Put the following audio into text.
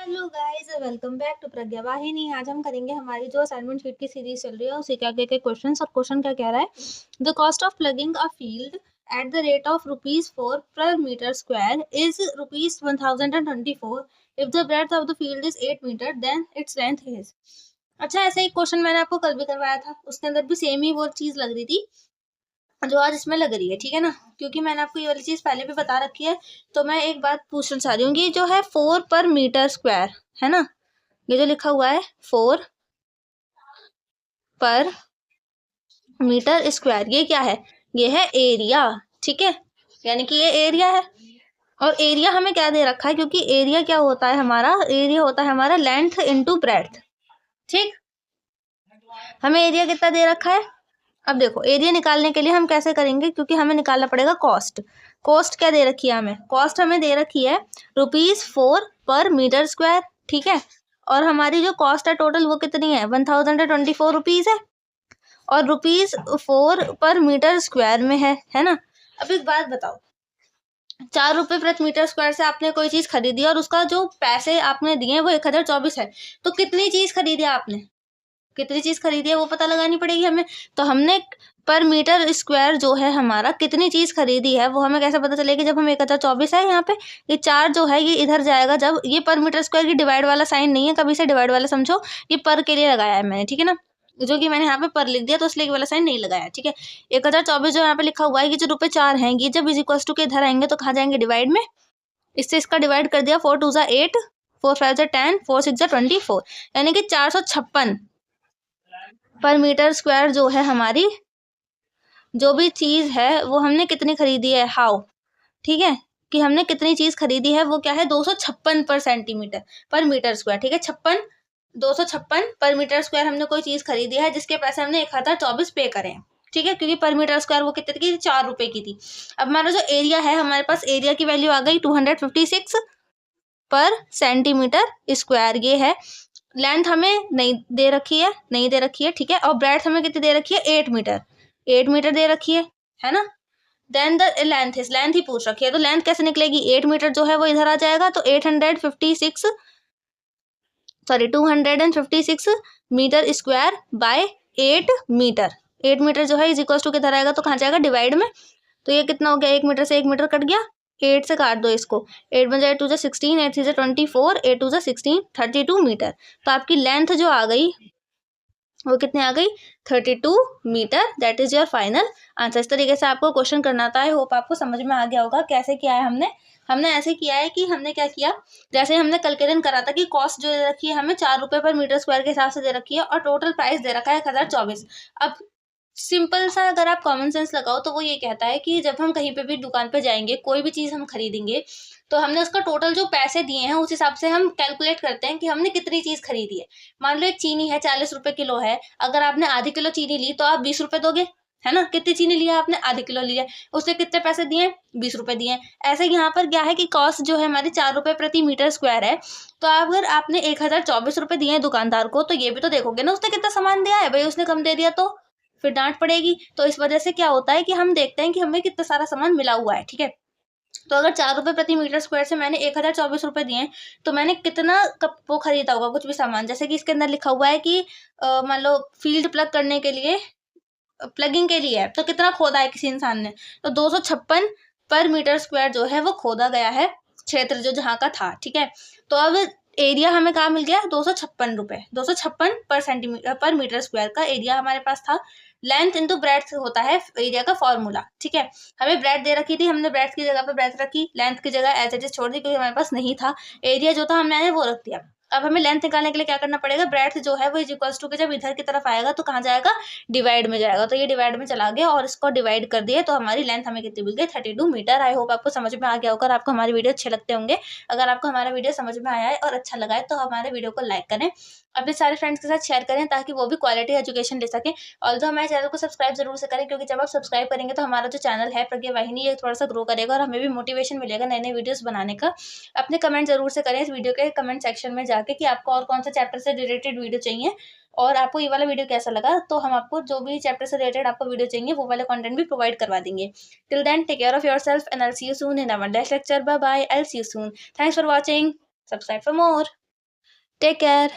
Hello guys, welcome back to Pragya Vahini. आज हम करेंगे हमारी जो असाइनमेंट शीट की सीरीज चल रही है उसी के आगे के क्वेश्चंस। और क्वेश्चन क्या कह रहा है, the cost of plugging a field at the rate of ₹4 per meter square is ₹1024 if the breadth of the field is 8 meter then its length is। अच्छा, ऐसा ही क्वेश्चन मैंने आपको कल भी करवाया था, उसके अंदर भी सेम ही वो चीज लग रही थी जो आज इसमें लग रही है, ठीक है ना। क्योंकि मैंने आपको ये वाली चीज पहले भी बता रखी है, तो मैं एक बात पूछना चाह रही हूँ कि जो है 4 पर मीटर स्क्वायर है ना, ये जो लिखा हुआ है 4 पर मीटर स्क्वायर, ये क्या है? ये है एरिया, ठीक है। यानी कि ये एरिया है। और एरिया हमें क्या दे रखा है, क्योंकि एरिया क्या होता है हमारा, एरिया होता है हमारा लेंथ इनटू ब्रेड्थ, ठीक। हमें एरिया कितना दे रखा है। अब देखो, एरिया निकालने के लिए हम कैसे करेंगे, क्योंकि हमें निकालना पड़ेगा कॉस्ट। कॉस्ट क्या दे रखी है हमें? कॉस्ट हमें दे रखी है ₹4 पर मीटर स्क्वायर, ठीक है। और हमारी जो कॉस्ट है टोटल वो कितनी है? 1024 रुपीज है। और ₹4 पर मीटर स्क्वायर में है ना। अब एक बात बताओ, ₹4 प्रति मीटर स्क्वायर से आपने कोई चीज खरीदी और उसका जो पैसे आपने दिए वो 1024 है, तो कितनी चीज खरीदी आपने, कितनी चीज खरीदी है वो पता लगानी पड़ेगी हमें। तो हमने पर मीटर स्क्वायर जो है हमारा कितनी चीज खरीदी है वो हमें कैसे पता चलेगी, जब हम 1024 है यहाँ पे, ये 4 जो है ये इधर जाएगा। जब ये पर मीटर स्क्वायर की डिवाइड वाला साइन नहीं है, कभी से डिवाइड वाला समझो, ये पर के लिए लगाया है मैंने, ठीक है ना। जो कि मैंने यहाँ पे पर लिख दिया तो इसलिए ये वाला साइन नहीं लगाया, ठीक है। 1024 जो यहाँ पे लिखा हुआ है, ये जो ₹4 हैं, ये जब इज इक्वल टू के इधर आएंगे तो कहाँ जाएंगे? डिवाइड में। इससे इसका डिवाइड कर दिया, 4 2 ज़ा 8, 4 5 ज़ा 10, 4 6 ज़ा 24, यानी कि 456 पर मीटर स्क्वायर जो है हमारी जो भी चीज है वो हमने कितनी खरीदी है, हाउ, ठीक है। कि हमने कितनी चीज खरीदी है वो क्या है, 256 पर सेंटीमीटर पर मीटर स्क्वायर, ठीक है। 256 पर मीटर स्क्वायर हमने कोई चीज खरीदी है जिसके पैसे हमने 1024 पे करे हैं, ठीक है। क्योंकि पर मीटर स्क्वायर वो कितने की थी? ₹4 की थी। अब हमारा जो एरिया है, हमारे पास एरिया की वैल्यू आ गई 256 पर सेंटीमीटर स्क्वायर, ये है। लेंथ हमें नहीं दे रखी है, ठीक है। और ब्रेड्थ हमें कितनी दे रखी है? 8 मीटर, 8 मीटर दे रखी है ना। Then the length is, length ही पूछ रखी है, तो लेंथ कैसे निकलेगी? 8 मीटर जो है वो इधर आ जाएगा, तो 256 metre square by 8 metre. 8 metre जो है इज इक्वल टू किधर आएगा, तो कहाँ जाएगा? डिवाइड में। तो ये कितना हो गया? 1 मीटर से 1 मीटर कट गया, 8 से काट दो इसको, 8 बन जाए 2 जा 16, 8 3 जा 24, 8 2 जा 16, 32 मीटर। तो आपकी लेंथ जो आ गई वो कितने आ गई? 32 metre. That is your final answer. इस तरीके से आपको क्वेश्चन करना था। आई होप आपको समझ में आ गया होगा कैसे किया है हमने। हमने ऐसे किया है कि हमने क्या किया, जैसे हमने कल के दिन करा था कि कॉस्ट जो दे रखी है हमें ₹4 पर मीटर स्क्वायर के हिसाब से दे रखी है और टोटल प्राइस दे रखा है 1024। अब सिंपल सा अगर आप कॉमन सेंस लगाओ तो वो ये कहता है कि जब हम कहीं पे भी दुकान पे जाएंगे, कोई भी चीज हम खरीदेंगे, तो हमने उसका टोटल जो पैसे दिए हैं उस हिसाब से हम कैलकुलेट करते हैं कि हमने कितनी चीज खरीदी है। मान लो एक चीनी है, ₹40 किलो है, अगर आपने आधी किलो चीनी ली तो आप ₹20 दोगे, है ना। कितनी चीनी लिया आपने? आधी किलो लिया, उसने कितने पैसे दिए? ₹20 दिए। ऐसे यहाँ पर क्या है कि कॉस्ट जो है हमारी ₹4 प्रति मीटर स्क्वायर है। तो अगर आपने 1024 दिए दुकानदार को, तो ये भी तो देखोगे ना उसने कितना सामान दिया है। भाई उसने कम दे दिया तो फिर डांट पड़ेगी। तो इस वजह से क्या होता है कि हम देखते हैं कि हमें कितना सारा सामान मिला हुआ है, ठीक है। तो अगर ₹4 प्रति मीटर स्क्वायर से मैंने 1024 दिए, तो मैंने कितना कप वो खरीदा होगा, कुछ भी सामान। जैसे कि इसके अंदर लिखा हुआ है कि मान लो फील्ड प्लग करने के लिए, प्लगिंग के लिए है, तो कितना खोदा है किसी इंसान ने, तो 256 पर मीटर स्क्वायर जो है वो खोदा गया है, क्षेत्र जो जहाँ का था, ठीक है। तो अब एरिया हमें कहाँ मिल गया? ₹256, 256 पर सेंटीमीटर पर मीटर स्क्वायर का एरिया हमारे पास था। लेंथ इंटू ब्रेड्थ होता है एरिया का फॉर्मूला, ठीक है। हमें ब्रेड्थ दे रखी थी, हमने ब्रेड्थ की जगह पर ब्रेड्थ रखी, लेंथ की जगह एज इट इज छोड़ दी क्योंकि हमारे पास नहीं था। एरिया जो था हमने वो रख दिया। अब हमें लेंथ निकालने के लिए क्या करना पड़ेगा? ब्रेड्थ जो है वो इज इक्वल्स टू के जब इधर की तरफ आएगा तो कहाँ जाएगा? डिवाइड में जाएगा। तो ये डिवाइड में चला गया और इसको डिवाइड कर दिए, तो हमारी लेंथ हमें कितनी मिल गई? 32 मीटर। आई होप आपको समझ में आ गया होगा और आपको हमारे वीडियो अच्छे लगते होंगे। अगर आपको हमारा वीडियो समझ में आया है और अच्छा लगा है तो हमारे वीडियो को लाइक करें, अपने सारे फ्रेंड्स के साथ शेयर करें ताकि वो भी क्वालिटी एजुकेशन ले सकें। ऑल्सो हमारे चैनल को सब्सक्राइब जरूर से करें, क्योंकि जब आप सब्सक्राइब करेंगे तो हमारा जो चैनल है प्रज्ञा वाहिनी, ये थोड़ा सा ग्रो करेगा और हमें भी मोटिवेशन मिलेगा नए नए वीडियोस बनाने का। अपने कमेंट जरूर से करें इस वीडियो के कमेंट सेक्शन में जाके कि आपको और कौन सा चैप्टर से रिलेटेड वीडियो चाहिए और आपको ये वाला वीडियो कैसा लगा। तो हम आपको जो भी चैप्टर से रिलेटेड आपको वीडियो चाहिए वो वाले कंटेंट भी प्रोवाइड करवा देंगे। Till then take care of yourself and I will see you soon in our next lecture. Bye bye, I will see you soon. Thanks for watching. Subscribe for more. Take care.